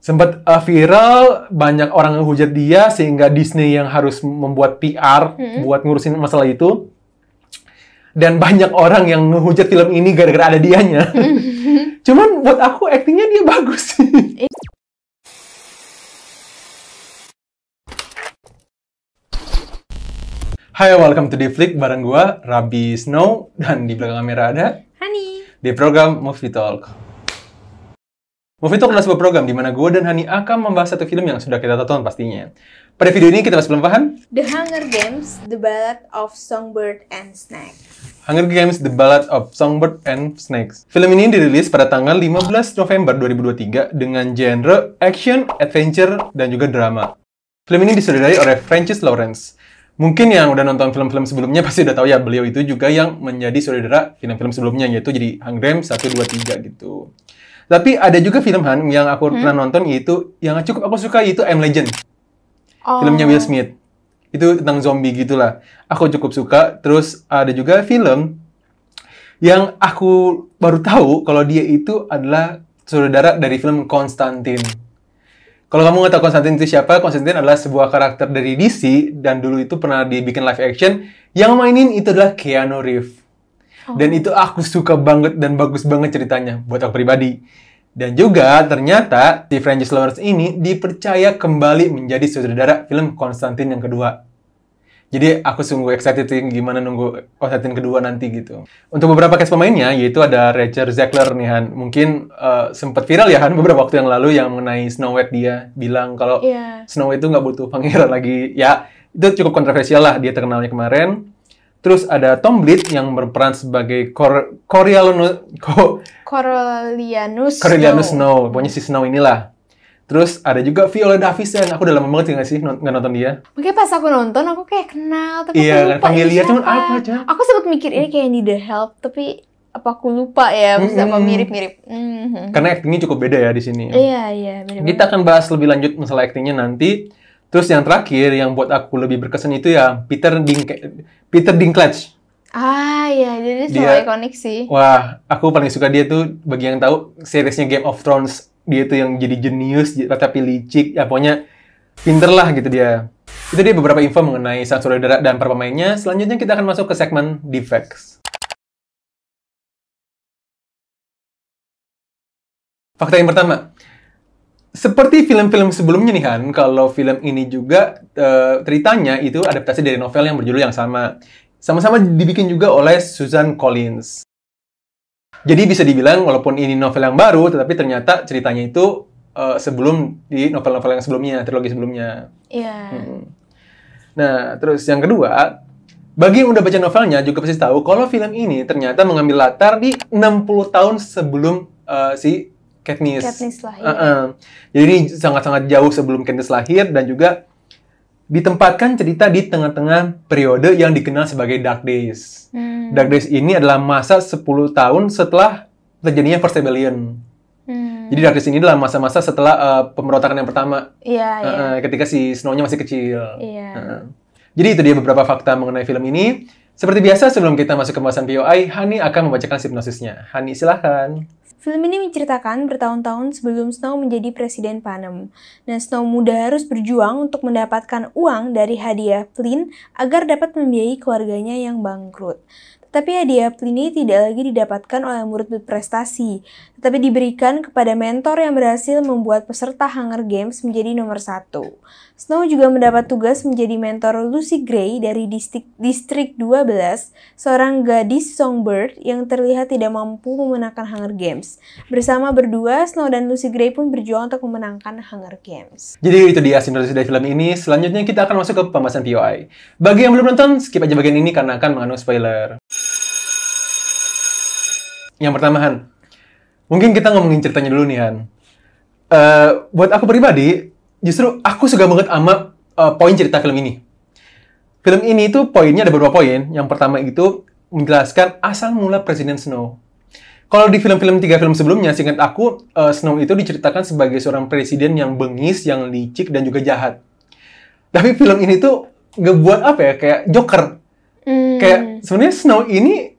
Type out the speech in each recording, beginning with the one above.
Sempat viral, banyak orang ngehujat dia sehingga Disney yang harus membuat PR buat ngurusin masalah itu. Dan banyak orang yang ngehujat film ini gara-gara ada dianya. Cuman buat aku aktingnya dia bagus. Hai, welcome to Flick bareng gua, Rabi Snow, dan di belakang kamera ada Hani. Di program Movie Talk. Movie Talk adalah sebuah program di mana gue dan Hani akan membahas satu film yang sudah kita tonton pastinya. Pada video ini kita bahas film bahan The Hunger Games, The Ballad of Songbird and Snake. Hunger Games, The Ballad of Songbird and Snakes. Film ini dirilis pada tanggal 15 November 2023 dengan genre action, adventure, dan juga drama. Film ini disutradarai oleh Francis Lawrence. Mungkin yang udah nonton film-film sebelumnya pasti udah tahu ya, beliau itu juga yang menjadi sutradara film-film sebelumnya, yaitu jadi Hunger Games 1, 2, 3 gitu. Tapi ada juga film Han yang aku pernah nonton, yaitu yang cukup aku suka, yaitu I'm Legend. Filmnya Will Smith. Itu tentang zombie gitulah. Aku cukup suka. Terus ada juga film yang aku baru tahu kalau dia itu adalah sutradara dari film Constantine. Kalau kamu nggak tahu Constantine itu siapa, Constantine adalah sebuah karakter dari DC dan dulu itu pernah dibikin live action. Yang mainin itu adalah Keanu Reeves. Dan itu aku suka banget dan bagus banget ceritanya buat aku pribadi. Dan juga ternyata si Francis Lawrence ini dipercaya kembali menjadi sutradara film Constantine yang kedua. Jadi aku sungguh excited gimana nunggu Constantine kedua nanti gitu. Untuk beberapa cast pemainnya, yaitu ada Rachel Zegler nih Han. Mungkin sempat viral ya Han beberapa waktu yang lalu yang mengenai Snow White, dia bilang kalau Snow White itu nggak butuh pangeran lagi. Ya, itu cukup kontroversial lah dia terkenalnya kemarin. Terus ada Tom Blyth yang berperan sebagai Coriolanus Snow. Pokoknya si Snow inilah. Terus ada juga Viola Davis yang aku udah lama banget nggak sih nggak nonton dia. Mungkin pas aku nonton aku kayak kenal tapi iya, aku lupa panggil dia cuman apa aja. Aku sempat mikir ini kayak Need the Help tapi apa aku lupa ya, maksudnya apa mirip-mirip. Karena aktingnya cukup beda ya di sini. Iya, beda. Kita akan bahas lebih lanjut masalah aktingnya nanti. Terus yang terakhir yang buat aku lebih berkesan itu ya Peter Dinklage. Iya, jadi selalu ikonik sih. Wah, aku paling suka dia tuh bagi yang tahu seriesnya Game of Thrones. Dia tuh yang jadi jenius tapi licik. Ya pokoknya pinter lah gitu dia. Itu dia beberapa info mengenai sang sutradara dan para pemainnya. Selanjutnya kita akan masuk ke segmen Defects. Fakta yang pertama. Seperti film-film sebelumnya nih Han, kalau film ini juga ceritanya itu adaptasi dari novel yang berjudul yang sama. Sama-sama dibikin juga oleh Susan Collins. Jadi bisa dibilang walaupun ini novel yang baru, tetapi ternyata ceritanya itu sebelum di novel-novel yang sebelumnya, trilogi sebelumnya. Iya. Nah, terus yang kedua, bagi yang udah baca novelnya juga pasti tahu kalau film ini ternyata mengambil latar di 60 tahun sebelum si Katniss lahir. Jadi ini sangat-sangat jauh sebelum Katniss lahir dan juga ditempatkan cerita di tengah-tengah periode yang dikenal sebagai Dark Days. Dark Days ini adalah masa 10 tahun setelah terjadinya First Rebellion. Jadi Dark Days ini adalah masa-masa setelah pemberontakan yang pertama. Ketika si Snow-nya masih kecil. Jadi itu dia beberapa fakta mengenai film ini. Seperti biasa sebelum kita masuk ke pembahasan POI, Hani akan membacakan sinopsisnya. Hani, silahkan. Film ini menceritakan bertahun-tahun sebelum Snow menjadi Presiden Panem. Nah, Snow muda harus berjuang untuk mendapatkan uang dari hadiah Flynn agar dapat membiayai keluarganya yang bangkrut. Tetapi hadiah Flynn ini tidak lagi didapatkan oleh murid berprestasi, tetapi diberikan kepada mentor yang berhasil membuat peserta Hunger Games menjadi nomor 1. Snow juga mendapat tugas menjadi mentor Lucy Gray dari distrik 12, seorang gadis songbird yang terlihat tidak mampu memenangkan Hunger Games. Bersama berdua, Snow dan Lucy Gray pun berjuang untuk memenangkan Hunger Games. Jadi itu dia sinopsis dari film ini. Selanjutnya kita akan masuk ke pembahasan POI. Bagi yang belum nonton, skip aja bagian ini karena akan mengandung spoiler. Yang pertama, Han. Mungkin kita ngomongin ceritanya dulu nih, Han. Buat aku pribadi, justru aku suka banget sama poin cerita film ini. Film ini tuh poinnya ada beberapa poin. Yang pertama itu menjelaskan asal mula Presiden Snow. Kalau di film-film 3 film sebelumnya, seingat aku, Snow itu diceritakan sebagai seorang presiden yang bengis, yang licik, dan juga jahat. Tapi film ini tuh ngebuat apa ya, kayak Joker. Kayak sebenarnya Snow ini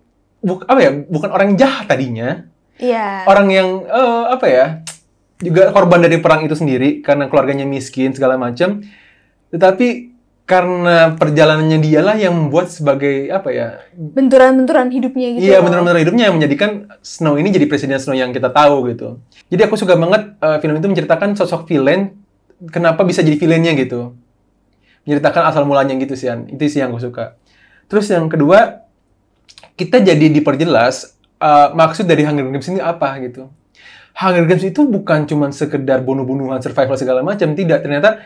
bukan orang yang jahat tadinya. Iya. Orang yang juga korban dari perang itu sendiri karena keluarganya miskin segala macam. Tetapi karena perjalanannya dialah yang membuat sebagai apa ya? Benturan-benturan hidupnya gitu. Iya, benturan-benturan hidupnya yang menjadikan Snow ini jadi Presiden Snow yang kita tahu gitu. Jadi aku suka banget film itu menceritakan sosok villain, kenapa bisa jadi villainnya gitu. Menceritakan asal mulanya gitu sih, itu sih yang aku suka. Terus yang kedua, kita jadi diperjelas maksud dari Hunger Games ini apa gitu. Hunger Games itu bukan cuma sekedar bunuh-bunuhan, survival segala macam, tidak. Ternyata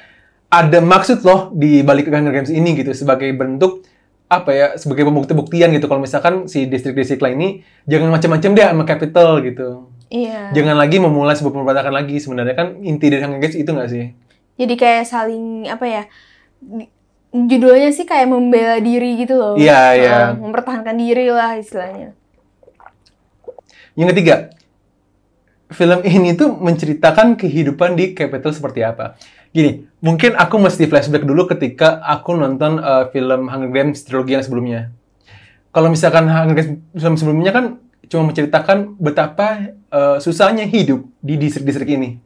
ada maksud loh di balik Hunger Games ini gitu, sebagai bentuk apa ya, sebagai pembukti-buktian gitu. Kalau misalkan si distrik-distrik lain ini jangan macam-macam deh sama capital gitu. Iya. Jangan lagi memulai sebuah pemberontakan lagi. Sebenarnya kan inti dari Hunger Games itu nggak sih? Jadi kayak saling apa ya? Judulnya sih kayak membela diri gitu loh. Iya, iya. Mempertahankan diri lah istilahnya. Yang ketiga, film ini tuh menceritakan kehidupan di capital seperti apa. Gini, mungkin aku mesti flashback dulu ketika aku nonton film Hunger Games trilogi yang sebelumnya. Kalau misalkan Hunger Games film sebelumnya kan cuma menceritakan betapa susahnya hidup di distrik-distrik ini.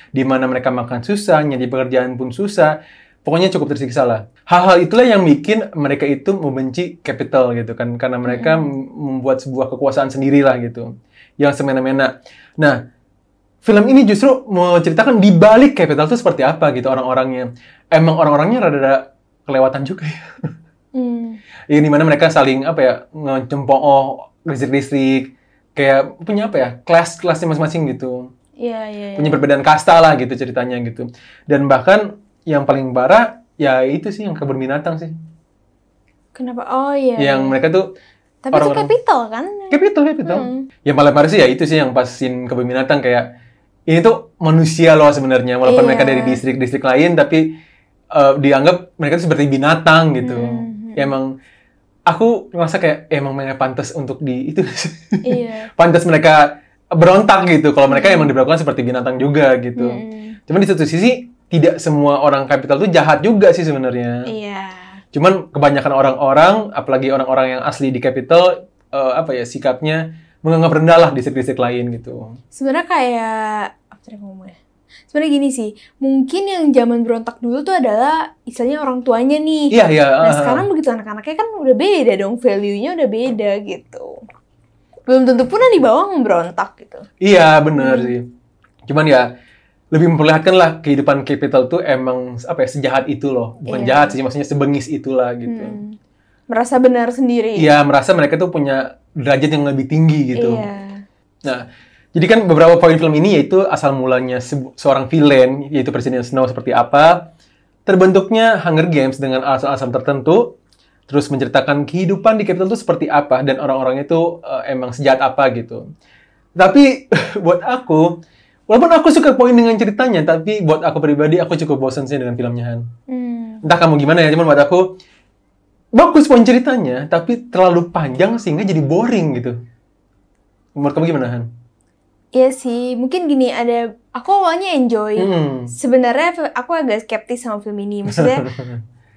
Di mana mereka makan susah, nyari pekerjaan pun susah, pokoknya cukup tersiksa lah. Hal-hal itulah yang bikin mereka itu membenci capital gitu kan, karena mereka membuat sebuah kekuasaan sendiri lah gitu, yang semena-mena. Nah, film ini justru menceritakan di balik capital itu seperti apa gitu orang-orangnya. Emang orang-orangnya rada kelewatan juga ya. Ini dimana mereka saling apa ya, ngecempooh distrik-distrik, kayak punya apa ya, kelasnya masing-masing gitu. Iya. Punya perbedaan kasta lah gitu ceritanya gitu. Dan bahkan yang paling parah ya itu sih yang kebun binatang sih. Kenapa? Oh iya. Yang mereka tuh tapi itu capital kan? Capital. Yang paling parah sih ya itu sih yang pas scene kebun binatang, kayak ini tuh manusia loh sebenarnya, walaupun mereka dari distrik-distrik lain tapi dianggap mereka tuh seperti binatang gitu. Ya emang aku ngerasa kayak emang mereka pantas untuk di itu. Iya. Pantas mereka berontak gitu kalau mereka emang diperlakukan seperti binatang juga gitu. Cuman di satu sisi tidak semua orang capital tuh jahat juga sih sebenarnya. Iya. Cuman kebanyakan orang-orang, apalagi orang-orang yang asli di capital, apa ya, sikapnya menganggap rendah lah distrik-distrik lain gitu. Sebenarnya kayak apa tadi ngomongnya? Sebenarnya gini sih, mungkin yang zaman berontak dulu tuh adalah istilahnya orang tuanya nih. Iya. Nah sekarang begitu anak-anaknya kan udah beda dong, value-nya udah beda gitu. Belum tentu pun yang di bawah memberontak gitu. Iya, bener sih. Cuman ya, lebih memperlihatkan lah kehidupan capital tuh emang apa ya, sejahat itu loh. Bukan jahat sih, maksudnya sebengis itulah gitu. Merasa benar sendiri. Iya, merasa mereka tuh punya derajat yang lebih tinggi gitu. Iya. Nah, jadi kan beberapa poin film ini yaitu asal mulanya seorang villain, yaitu Presiden Snow seperti apa, terbentuknya Hunger Games dengan alasan-alasan tertentu, terus menceritakan kehidupan di capital itu seperti apa, dan orang-orangnya itu emang sejahat apa gitu. Tapi buat aku, walaupun aku suka poin dengan ceritanya, tapi buat aku pribadi, aku cukup bosan sih dengan filmnya, Han. Entah kamu gimana ya, cuman buat aku, bagus poin ceritanya, tapi terlalu panjang sehingga jadi boring gitu. Menurut kamu gimana, Han? Iya sih, mungkin gini, aku awalnya enjoy. Sebenarnya aku agak skeptis sama film ini, maksudnya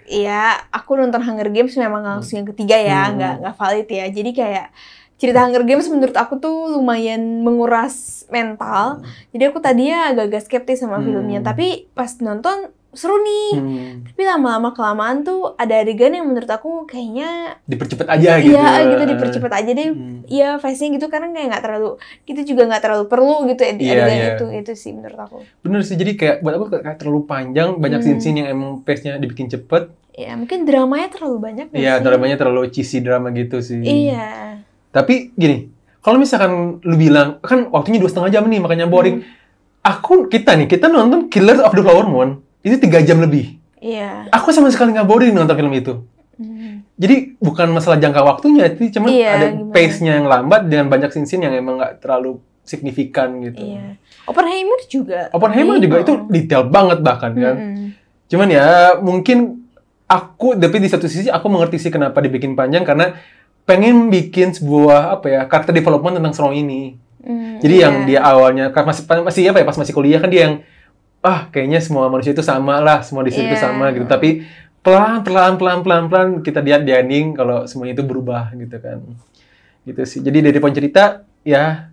iya, aku nonton Hunger Games memang langsung yang ketiga ya, nggak valid ya. Jadi kayak cerita Hunger Games menurut aku tuh lumayan menguras mental. Jadi aku tadinya agak-agak skeptis sama filmnya, tapi pas nonton seru nih. Tapi lama-lama kelamaan tuh ada adegan yang menurut aku kayaknya dipercepat aja gitu. Iya gitu, dipercepat aja deh. Iya, face-nya gitu karena kayak nggak terlalu, gitu juga nggak terlalu perlu gitu adegan itu sih menurut aku. Bener sih, jadi kayak buat aku kayak terlalu panjang, banyak scene-scene yang emang pace-nya dibikin cepet. Iya, mungkin dramanya terlalu banyak. Iya, dramanya terlalu cheesy drama gitu sih. Iya. Tapi gini, kalau misalkan lu bilang kan waktunya 2,5 jam nih, makanya boring. Kita nonton Killers of the Flower Moon itu 3 jam lebih. Iya. Aku sama sekali nggak boring nonton film itu. Jadi bukan masalah jangka waktunya, itu cuma ada pace-nya yang lambat dengan banyak scene-scene yang emang nggak terlalu signifikan gitu. Iya. Oppenheimer juga itu detail banget bahkan kan. Cuman ya mungkin tapi di satu sisi aku mengerti sih kenapa dibikin panjang, karena pengen bikin sebuah apa ya, karakter development tentang Snow ini. Jadi yang dia awalnya masih apa ya, pas masih kuliah kan dia yang kayaknya semua manusia itu sama lah, semua di sini itu sama gitu. Tapi pelan kita lihat di ending kalau semuanya itu berubah gitu kan. Gitu sih. Jadi dari poin cerita ya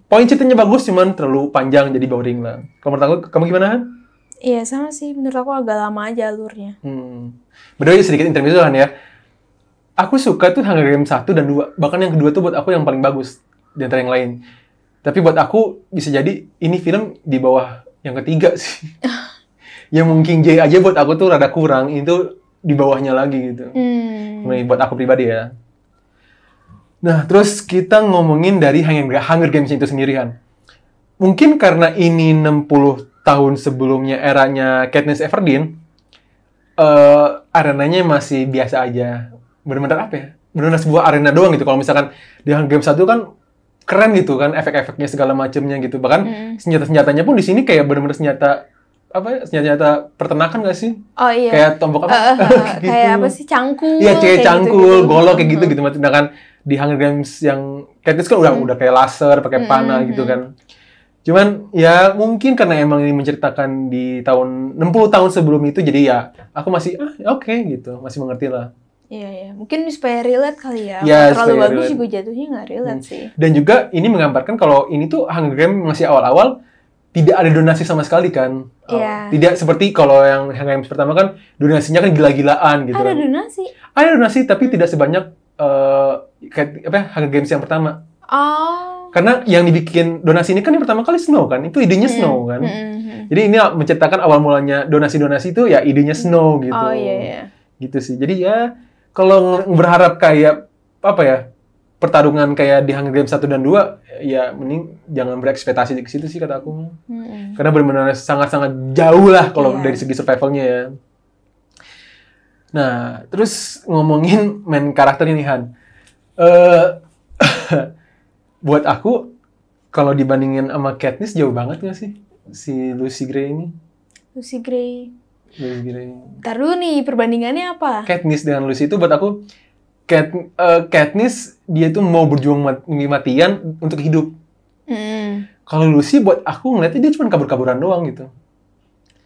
poin ceritanya bagus, cuman terlalu panjang jadi boring lah. Kalau menurut aku, kamu gimana, Han? Iya, sama sih. Menurut aku agak lama aja alurnya. Berdua sedikit intermezzo kan ya. Aku suka tuh Hunger Games 1 dan 2. Bahkan yang kedua tuh buat aku yang paling bagus di antara yang lain. Tapi buat aku bisa jadi ini film di bawah yang ketiga sih. Yang mungkin J aja buat aku tuh rada kurang, itu di bawahnya lagi gitu. Buat aku pribadi ya. Nah, terus kita ngomongin dari Hunger Games itu sendiri, Han. Mungkin karena ini 60 tahun sebelumnya eranya Katniss Everdeen, arenanya masih biasa aja. Benar-benar apa ya? Benar-benar sebuah arena doang gitu. Kalau misalkan di Hunger Games 1 kan keren gitu kan, efek-efeknya segala macamnya gitu. Bahkan senjata-senjatanya pun di sini kayak benar-benar senjata apa ya? Senjata peternakan nggak sih? Oh iya. Kayak tombak apa? Gitu. Kayak apa sih? Cangkul. Iya, kayak cangkul, gitu. golok kayak gitu. Sedangkan di Hunger Games yang Katniss kan udah kayak laser, pakai panah gitu kan. Cuman ya mungkin karena emang ini menceritakan di tahun 60 tahun sebelum itu, jadi ya aku masih oke gitu, masih mengerti lah. Iya. Mungkin supaya relate kali ya. Ya, Kalau terlalu supaya bagus relate. juga jatuhnya nggak relate sih. Dan juga ini menggambarkan kalau ini tuh Hunger Games masih awal-awal, tidak ada donasi sama sekali kan. Iya. Tidak seperti kalau yang Hunger Games pertama kan donasinya kan gila-gilaan gitu. Ada kan. donasi. Ada donasi tapi tidak sebanyak Hunger Games yang pertama. Oh. Karena yang dibikin donasi ini kan yang pertama kali Snow kan, itu idenya Snow kan. Jadi ini menceritakan awal mulanya donasi-donasi itu ya idenya Snow gitu. Oh iya. Gitu sih. Jadi ya kalau berharap kayak apa ya, pertarungan kayak di Hunger Games 1 dan 2, ya mending jangan berekspektasi ke situ sih kata aku. Karena benar-benar sangat-sangat jauh lah kalau dari segi survivalnya ya. Nah, terus ngomongin main karakter ini, Han. Buat aku, kalau dibandingin sama Katniss, jauh banget nggak sih? Si Lucy Gray ini. Lucy Gray. Lucy Gray. Ntar dulu nih, perbandingannya apa? Katniss dengan Lucy itu buat aku, Katniss, dia tuh mau berjuang mati-matian untuk hidup. Kalau Lucy, buat aku ngeliatnya dia cuma kabur-kaburan doang gitu.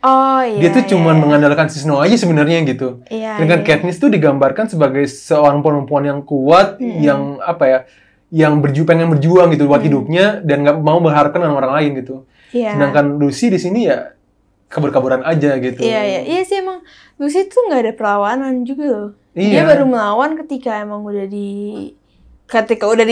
Oh iya. Dia tuh cuma mengandalkan si Snow aja sebenarnya gitu. Dengan Katniss tuh digambarkan sebagai seorang perempuan yang kuat, yang apa ya, yang pengen berjuang gitu buat hidupnya dan nggak mau mengharapkan orang lain gitu. Sedangkan Lucy di sini ya kabur-kaburan aja gitu. Iya sih, emang Lucy tuh nggak ada perlawanan juga loh. Dia baru melawan ketika emang udah di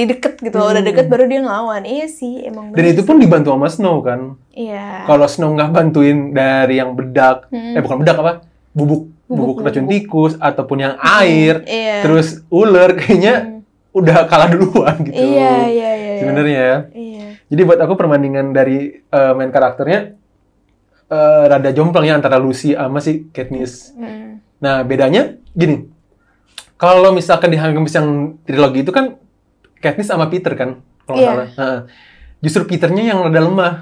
deket gitu, udah deket baru dia ngelawan. Iya sih, emang. Dan itu pun dibantu sama Snow kan. Iya. Kalau Snow nggak bantuin dari yang bedak, bukan bedak apa, bubuk racun tikus ataupun yang air, terus ular kayaknya udah kalah duluan gitu. Iya. Sebenarnya. Iya. Jadi buat aku perbandingan dari main karakternya rada jomplang ya antara Lucy sama si Katniss. Nah bedanya gini, kalau misalkan di Hunger Games yang trilogi itu kan Katniss sama Peter kan, kalau nggak salah. Justru Peternya yang rada lemah.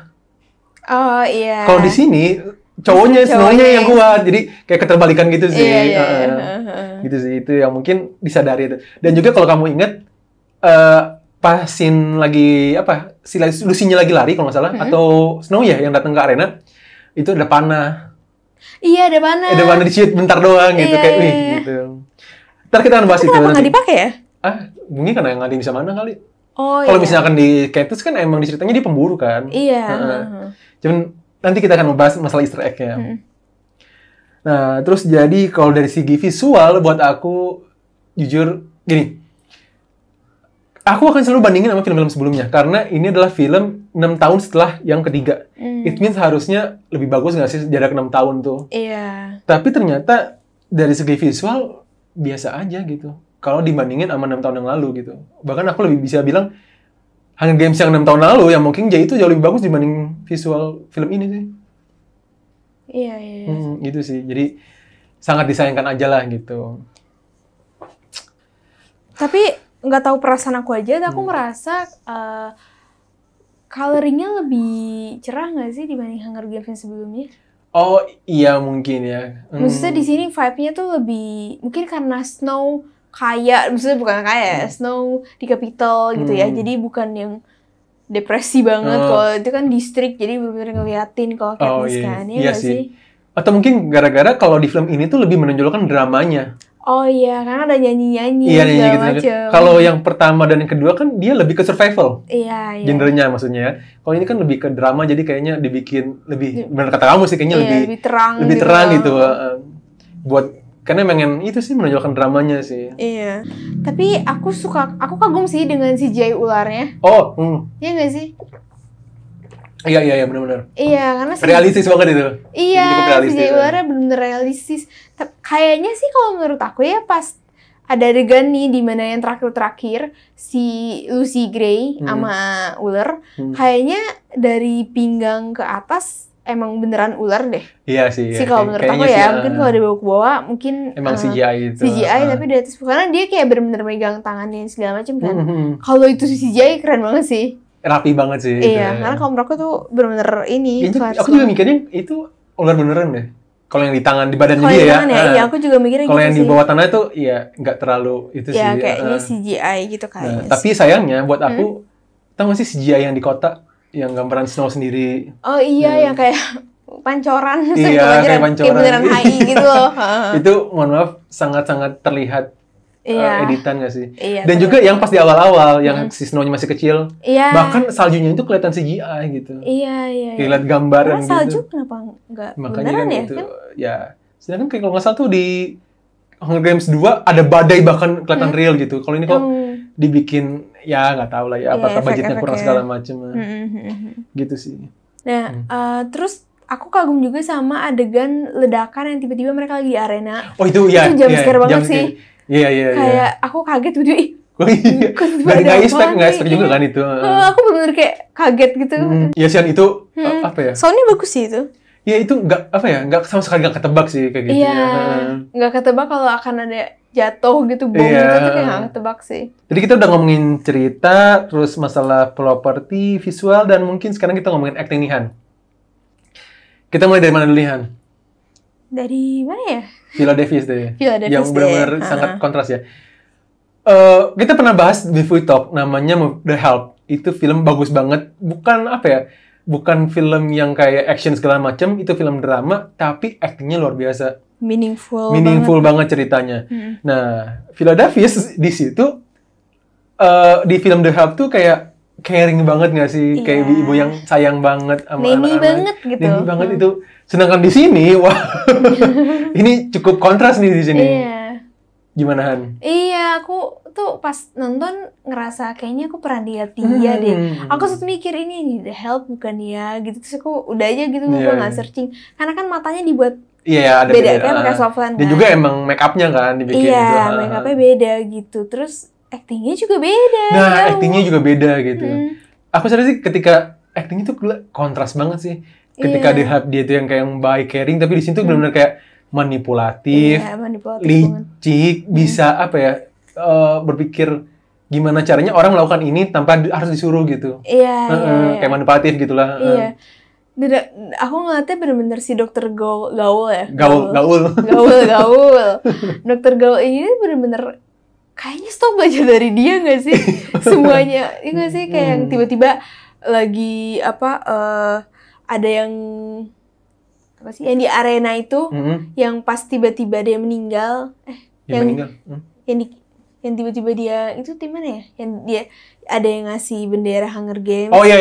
Oh iya. Kalau di sini cowoknya yang kuat, jadi kayak keterbalikan gitu sih. Gitu sih, itu yang mungkin disadari itu. Dan juga kalau kamu ingat pas scene lagi apa, si Lucy-nya lagi lari kalau nggak salah, atau Snow ya yang datang ke arena, itu ada panah. Iya, ada panah. Ada panah di-shoot bentar doang gitu, kayak wih gitu. Ntar kita akan bahas itu. Kenapa nggak dipakai ya? Mungkin karena yang ada bisa mana kali. Oh kalau misalkan di Katniss kan emang ceritanya dia pemburu kan. Iya. Cuman nanti kita akan membahas masalah Easter egg-nya. Nah, terus jadi kalau dari segi visual buat aku jujur gini. Aku akan selalu bandingin sama film-film sebelumnya karena ini adalah film 6 tahun setelah yang ketiga. It means harusnya lebih bagus nggak sih jarak 6 tahun tuh. Iya. Tapi ternyata dari segi visual biasa aja gitu. Kalau dibandingin sama 6 tahun yang lalu gitu. Bahkan aku lebih bisa bilang Hunger Games yang 6 tahun lalu yang mungkin itu jauh lebih bagus dibanding visual film ini sih. Iya. Gitu sih. Jadi sangat disayangkan aja lah gitu. Tapi nggak tahu perasaan aku aja, aku merasa coloringnya lebih cerah nggak sih dibanding Hunger Games yang sebelumnya? Oh iya mungkin ya. Maksudnya di sini vibe-nya tuh lebih mungkin karena Snow kaya, maksudnya bukan kaya, Snow di capital gitu ya, jadi bukan yang depresi banget. Kalau itu kan distrik, jadi bener-bener ngeliatin kalau Katniss kan, iya nggak sih? Atau mungkin gara-gara kalau di film ini tuh lebih menonjolkan dramanya. Oh iya, karena ada nyanyi-nyanyi Iya, nyanyi segala gitu. macem. Kalau yang pertama dan yang kedua kan dia lebih ke survival. Iya, iya. Genrenya maksudnya ya. Kalau ini kan lebih ke drama, jadi kayaknya dibikin lebih, benar kata kamu sih, kayaknya Iya, lebih terang gitu. Buat, karena emang itu sih menonjolkan dramanya sih. Iya. Tapi aku kagum sih dengan CGI ularnya. Oh, Iya nggak sih? iya, benar-benar. Iya, karena Realistis banget itu. Iya, Cukup realistis. CGI ularnya bener-bener realistis. Kayaknya sih kalau menurut aku ya pas ada adegan nih di mana yang terakhir si Lucy Gray sama ular, kayaknya dari pinggang ke atas emang beneran ular deh. Iya sih. Sih kalau menurut aku ya, mungkin kalau dibawa ke bawah mungkin emang CGI itu. CGI tapi di atas, karena dia kayak bener-bener megang tangannya segala macam kan. Kalau itu CGI keren banget sih. Rapi banget sih. Iya, karena kalau menurut aku tuh bener-bener ini. Aku juga mikirnya itu ular beneran deh. Kalau yang di tangan, di badannya dia ya. Iya, aku juga mikirnya gitu sih. Kalau yang di bawah tanah itu, ya nggak terlalu itu sih. Ya, kayaknya CGI gitu kayaknya. Tapi sayangnya buat aku, tau gak sih CGI yang di kota, yang gambaran Snow sendiri. Oh iya, yang kayak pancoran. Iya, kayak pancoran. Kayak beneran HI gitu loh. Itu, mohon maaf, sangat-sangat terlihat editan gak sih? Iya, dan juga yang pas di awal-awal, yang si Snow-nya masih kecil, iya. bahkan saljunya itu kelihatan CGI gitu. Iya. Lihat gambaran gitu. Salju kenapa nggak beneran kan ya? Itu, ya, sedangkan kayak kalau nggak salah tuh di Hunger Games 2 ada badai bahkan kelihatan real gitu. Kalau ini kok dibikin, ya nggak tahu lah ya, apakah budgetnya kurang segala macam. Gitu sih. Nah, terus aku kagum juga sama adegan ledakan yang tiba-tiba mereka lagi di arena. Oh itu ya. Itu jumpscare banget sih. Iya. Kayak aku kaget gitu, nggak expect juga kan itu. Aku bener-bener kayak kaget gitu. Iya sih itu apa ya? Soundnya bagus sih itu. Ya itu nggak sama sekali nggak ketebak sih kayak gitu. Iya, nggak ketebak kalau akan ada jatuh gitu bom gitu tuh kayak nggak ketebak sih. Jadi kita udah ngomongin cerita, terus masalah properti, visual, dan mungkin sekarang kita ngomongin acting nih Han. Kita mulai dari mana dulu nih Han? Dari mana ya? Viola Davis deh. Viola Davis yang benar-benar sangat kontras ya. Kita pernah bahas di We Talk, namanya The Help. Itu film bagus banget. Bukan apa ya? Bukan film yang kayak action segala macam. Itu film drama, tapi actingnya luar biasa. Meaningful banget ceritanya. Nah, Viola Davis di situ di film The Help tuh kayak caring banget nggak sih? Kayak ibu yang sayang banget sama anak-anak. Banget gitu. Neni banget itu. Sedangkan di sini, wah, ini cukup kontras nih di sini. Iya. Gimana Han? Iya, aku tuh pas nonton ngerasa kayaknya aku pernah lihat dia deh. Aku sempat mikir ini The Help bukan ya gitu. Terus aku udah aja gitu gue nggak searching. Karena kan matanya dibuat ada beda kan pakai softland kan. Dan juga emang make up-nya kan dibikin gitu. Iya, make up-nya beda gitu. Terus acting-nya juga beda. Nah, acting-nya juga beda gitu. Aku sadar sih ketika acting itu kontras banget sih. Ketika dia itu yang kayak yang baik, caring, tapi di sini tuh benar-benar kayak manipulatif, licik, bisa apa ya, berpikir gimana caranya orang melakukan ini tanpa harus disuruh gitu. Iya. Kayak manipulatif gitulah. Iya. Aku ngeliatnya bener-bener si dokter Gaul ya. Gaul. Dokter Gaul ini bener-bener kayaknya stop belajar dari dia nggak sih? Semuanya, ini nggak sih kayak yang tiba-tiba lagi ada yang apa sih yang di arena itu yang pas tiba-tiba dia meninggal yang tiba-tiba dia itu tim mana ya yang dia ada yang ngasih bendera Hunger Games. Oh iya.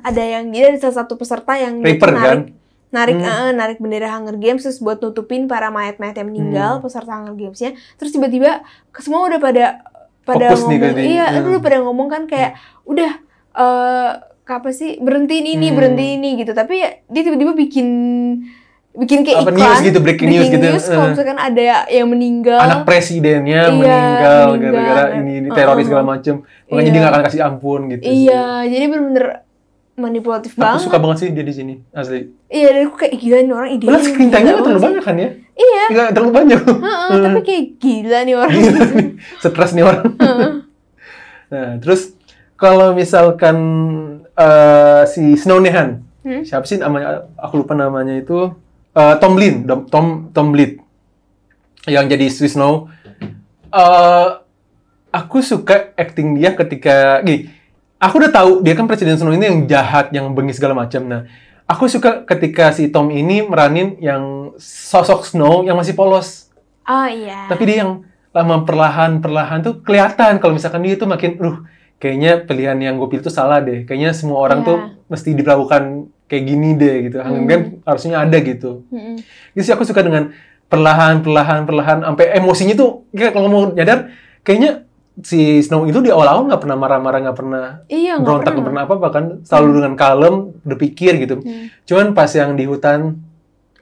Ada yang dia ada salah satu peserta yang narik bendera Hunger Games terus buat nutupin para mayat-mayat yang meninggal peserta Hunger Games-nya. Terus tiba-tiba semua udah pada ngomong udah pada ngomong kan kayak udah apa sih berhentiin ini gitu, tapi ya dia tiba-tiba bikin kayak iklan news gitu, breaking news gitu. Kalau misalkan ada yang meninggal, anak presidennya meninggal gara-gara ini teroris segala macem, makanya dia nggak akan kasih ampun gitu. Iya, jadi bener-bener manipulatif banget. Aku suka banget sih dia di sini asli. Iya, dan aku kayak gila nih orang ide. Padahal screen time-nya terlalu banyak kan ya? Iya. Nggak terlalu banyak. Tapi kayak gila nih orang. Stres nih orang. Nah, terus kalau misalkan si Snow Nehan, siapa sih namanya? Aku lupa namanya itu. Tom Blyth yang jadi Snow. Aku suka acting dia ketika aku udah tahu dia kan Presiden Snow ini yang jahat, yang bengis segala macam. Nah, aku suka ketika si Tom ini meranin yang sosok Snow yang masih polos. Oh iya. Tapi dia yang lama perlahan tuh kelihatan kalau misalkan dia tuh makin, kayaknya pilihan yang gue pilih tuh salah deh. Kayaknya semua orang tuh mesti diperlakukan kayak gini deh gitu. Hunger Games harusnya ada gitu. Jadi sih aku suka dengan perlahan, sampai emosinya tuh, kayak kalau mau nyadar, kayaknya si Snow itu di awal-awal nggak pernah marah-marah, nggak pernah berontak, nggak pernah apa-apa kan. Selalu dengan kalem, berpikir gitu. Cuman pas yang di hutan,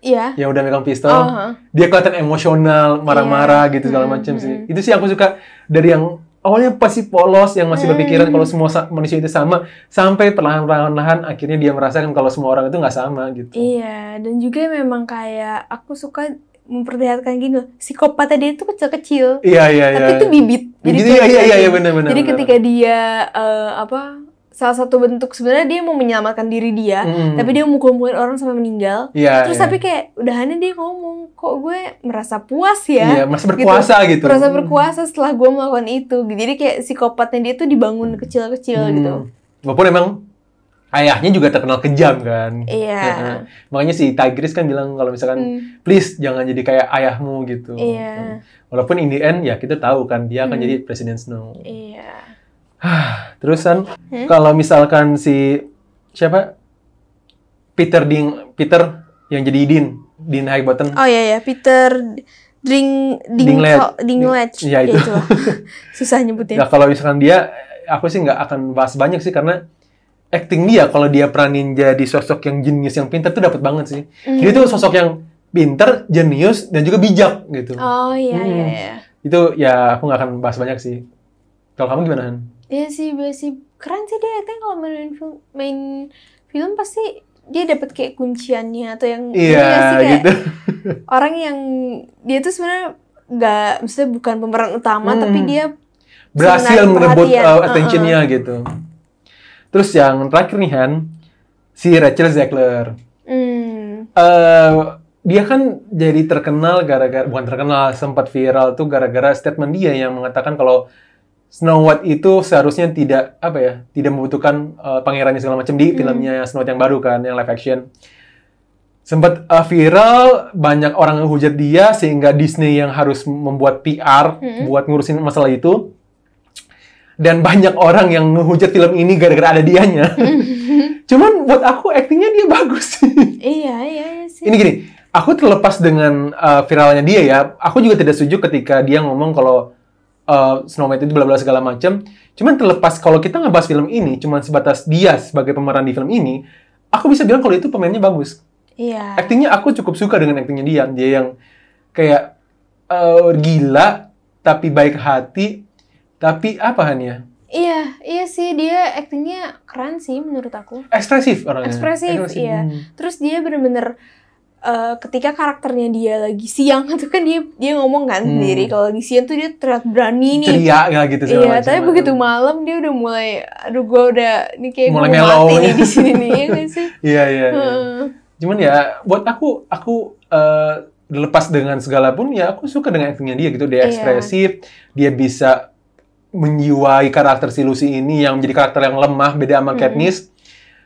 yang udah megang pistol, dia kelihatan emosional, marah-marah gitu segala macam sih. Itu sih aku suka dari yang awalnya pasti polos, yang masih berpikiran kalau semua manusia itu sama, sampai perlahan-lahan akhirnya dia merasakan kalau semua orang itu nggak sama gitu. Iya, dan juga memang kayak aku suka memperlihatkan gini loh, psikopatnya dia tuh kecil-kecil. Iya. Tapi itu bibit. Jadi iya benar. Jadi ketika dia salah satu bentuk sebenarnya dia mau menyelamatkan diri dia, tapi dia mukul-mukulin orang sampai meninggal. Terus tapi kayak udahannya dia ngomong, kok gue merasa puas ya. Iya, merasa berkuasa gitu. Merasa berkuasa setelah gue melakukan itu. Jadi kayak psikopatnya dia tuh dibangun kecil-kecil gitu. Walaupun emang ayahnya juga terkenal kejam kan. Iya. Makanya si Tigris kan bilang kalau misalkan please jangan jadi kayak ayahmu gitu. Iya. Walaupun in the end ya kita tahu kan dia akan jadi Presiden Snow. Iya. Terusan kalau misalkan si siapa Peter yang jadi Dean Highbottom. Oh iya Peter Dinklage. Ya itu. Susah nyebutnya. Nah kalau misalkan dia, aku sih nggak akan bahas banyak sih karena acting dia kalau dia peranin jadi sosok yang jenius yang pintar tuh dapat banget sih. Dia tuh sosok yang pintar, jenius dan juga bijak gitu. Oh iya. Itu ya aku nggak akan bahas banyak sih. Kalau kamu gimana, Han? Iya sih, keren sih dia acting kalau main film pasti dia dapat kayak kunciannya atau yang sih kayak gitu. Orang yang dia tuh sebenarnya maksudnya bukan pemeran utama tapi dia berhasil merebut attention-nya gitu. Terus yang terakhir nih Han, si Rachel Zegler. Dia kan jadi terkenal bukan terkenal, sempat viral tuh gara-gara statement dia yang mengatakan kalau Snow White itu seharusnya tidak membutuhkan pangerannya segala macam di filmnya Snow White yang baru kan, yang live action. Sempat viral, banyak orang ngehujat dia sehingga Disney yang harus membuat PR buat ngurusin masalah itu. Dan banyak orang yang ngehujat film ini gara-gara ada dianya. Cuman buat aku aktingnya dia bagus. Iya sih. Ini gini, aku terlepas dengan viralnya dia ya, aku juga tidak setuju ketika dia ngomong kalau Snow White itu bla-bla segala macam. Cuman terlepas kalau kita ngebahas film ini cuman sebatas dia sebagai pemeran di film ini, aku bisa bilang kalau itu pemainnya bagus. Iya. Aktingnya aku cukup suka dengan aktingnya dia. Dia yang kayak gila tapi baik hati, tapi apa Han ya? Iya sih, dia aktingnya keren sih menurut aku. Ekspresif orangnya. Ekspresif. Iya. Terus dia bener-bener ketika karakternya dia lagi siang itu kan dia ngomong kan sendiri kalau lagi siang tuh dia terlihat berani nih. Ceria gitu segala macam. Tapi begitu malam dia udah mulai, gue udah ini kayak mulai gue mati nih di sini nih ya gak sih? Iya. Cuman ya buat aku lepas dengan segala pun ya aku suka dengan aktingnya dia gitu. Dia ekspresif, dia bisa menjiwai karakter si Lucy ini yang menjadi karakter yang lemah beda sama Katniss.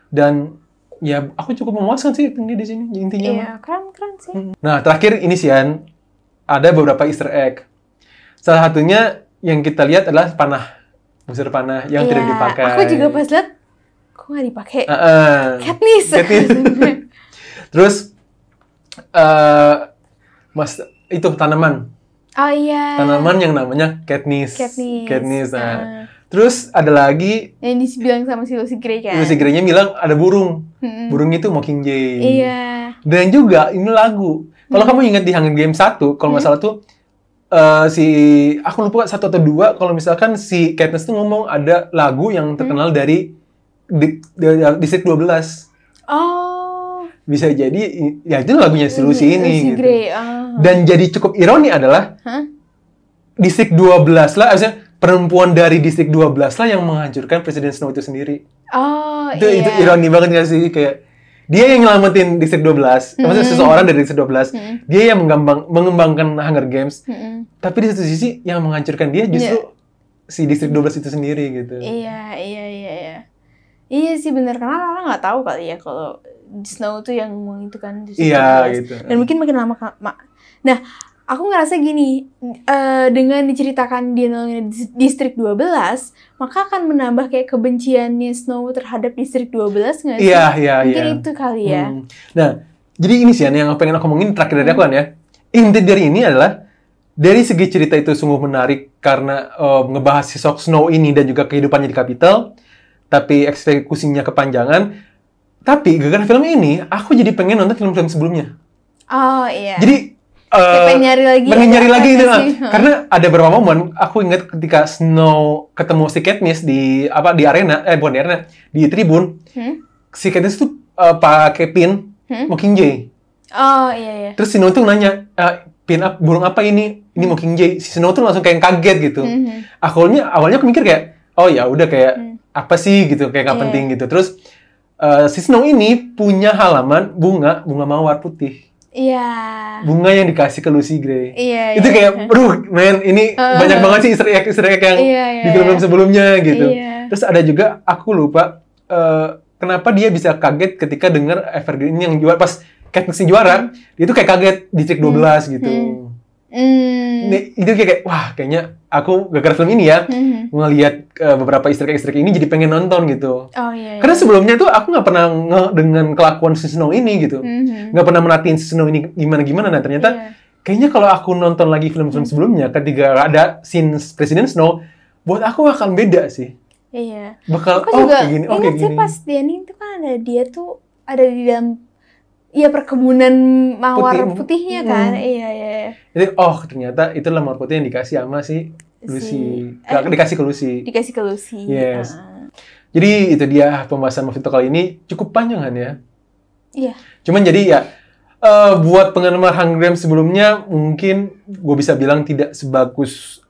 Dan ya aku cukup memuaskan sih tinggi di sini intinya. Iya, keren sih. Nah, terakhir ini Sian, ada beberapa Easter egg. Salah satunya yang kita lihat adalah busur panah yang tidak dipakai. Aku juga pas lihat kok nggak dipakai. Katniss. Terus itu tanaman. Oh iya. Tanaman yang namanya Katniss. Nah. Terus ada lagi yang dibilang sama si Lucy Gray kan? Lucy Gray-nya bilang ada burung. Burung itu Mockingjay. Iya. Dan juga ini lagu. Kalau kamu ingat di Hunger Games 1, kalau nggak salah tuh aku lupa 1 atau 2 kalau misalkan si Katniss tuh ngomong ada lagu yang terkenal dari Distrik 12. Oh. Bisa jadi ya itu lagunya si Lucy ini. Lucy Gray. Dan jadi cukup ironi adalah Distrik 12 lah, maksudnya perempuan dari Distrik 12 lah yang menghancurkan Presiden Snow itu sendiri. Oh, itu ironi banget gak sih? Kayak dia yang nyelamatin Distrik 12, maksudnya seseorang dari Distrik 12, dia yang mengembangkan Hunger Games, tapi di satu sisi yang menghancurkan dia justru si Distrik 12 itu sendiri gitu. Iya. Iya sih benar, karena orang nggak tahu kali ya kalau Snow tuh yang itu kan Distrik 12. Gitu. Dan mungkin makin lama, nah Aku ngerasa gini, dengan diceritakan dia nolongin distrik 12, maka akan menambah kayak kebenciannya Snow terhadap distrik 12 nggak sih? Iya. Mungkin itu kali ya. Nah, jadi ini sih yang pengen aku ngomongin terakhir dari aku kan ya. Inti dari ini adalah, dari segi cerita itu sungguh menarik karena ngebahas sosok Snow ini dan juga kehidupannya di Capital, tapi eksekusinya kepanjangan. Tapi gara-gara film ini, aku jadi pengen nonton film-film sebelumnya. Oh iya. Jadi pengen nyari lagi itu, sih? karena ada beberapa momen aku ingat ketika Snow ketemu si Katniss di arena, bukan di arena, di tribun. Si Katniss tuh pakai pin Mockingjay. Oh iya. Terus si Snow tuh nanya, pin burung apa ini? Ini Mockingjay. Si Snow tuh langsung kayak kaget gitu. Awalnya aku mikir kayak, oh ya udah kayak apa sih gitu, kayak nggak penting gitu. Terus si Snow ini punya halaman bunga mawar putih. Iya. Bunga yang dikasih ke Lucy Gray. Iya. Itu kayak, men, ini banyak banget sih Easter egg yang di film-film sebelumnya gitu. Terus ada juga, aku lupa kenapa dia bisa kaget ketika dengar Evergreen yang juara, pas Katniss juara, dia tuh kayak kaget distrik 12 gitu. Itu kayak, wah kayaknya aku gara-gara film ini ya, ngelihat beberapa Easter egg ini jadi pengen nonton gitu. Oh iya. Karena sebelumnya tuh aku nggak pernah dengan kelakuan si Snow ini gitu, nggak pernah merhatiin si Snow ini gimana. Nah ternyata kayaknya kalau aku nonton lagi film-film sebelumnya, ketika ada scene Presiden Snow, buat aku akan beda sih. Iya. Bakal aku juga kayak gini, ingat sih pas di ending tuh kan dia tuh ada di dalam perkebunan mawar putihnya kan. Iya. Jadi ternyata itulah mawar putih yang dikasih sama si Lucy. Dikasih ke Lucy. Yes. Jadi itu dia pembahasan Movito kali ini, cukup panjang kan ya? Iya. Cuman jadi ya, buat penggemar Hunger Games sebelumnya, mungkin gue bisa bilang tidak sebagus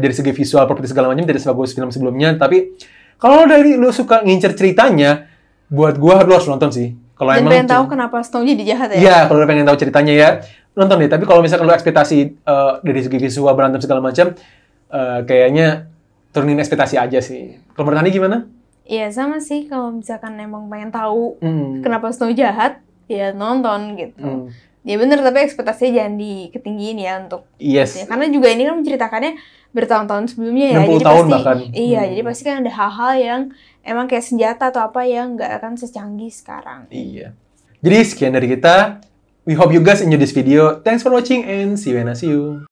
dari segi visual, properti segala macam, tidak sebagus film sebelumnya. Tapi kalau dari lu suka ngincer ceritanya, buat gue lu harus nonton sih. Kalau emang pengen tahu kenapa Snow jadi jahat ya? Iya, kalau lu pengen tahu ceritanya ya, nonton deh. Tapi kalau misalkan lu ekspektasi dari segi visual, berantem segala macam, kayaknya turunin ekspektasi aja sih. Kalau menurut Hani gimana? Iya, sama sih. Kalau misalkan emang pengen tahu kenapa Snow jahat, ya nonton gitu. Ya bener, tapi ekspektasinya jangan diketinggiin ya untuk yes. Ya. Karena juga ini kan menceritakannya bertahun-tahun sebelumnya ya. 60 jadi tahun pasti, bahkan. Iya, jadi pasti kan ada hal-hal yang emang kayak senjata atau apa yang nggak akan secanggih sekarang. Iya. Jadi sekian dari kita. We hope you guys enjoy this video. Thanks for watching and see you when I see you.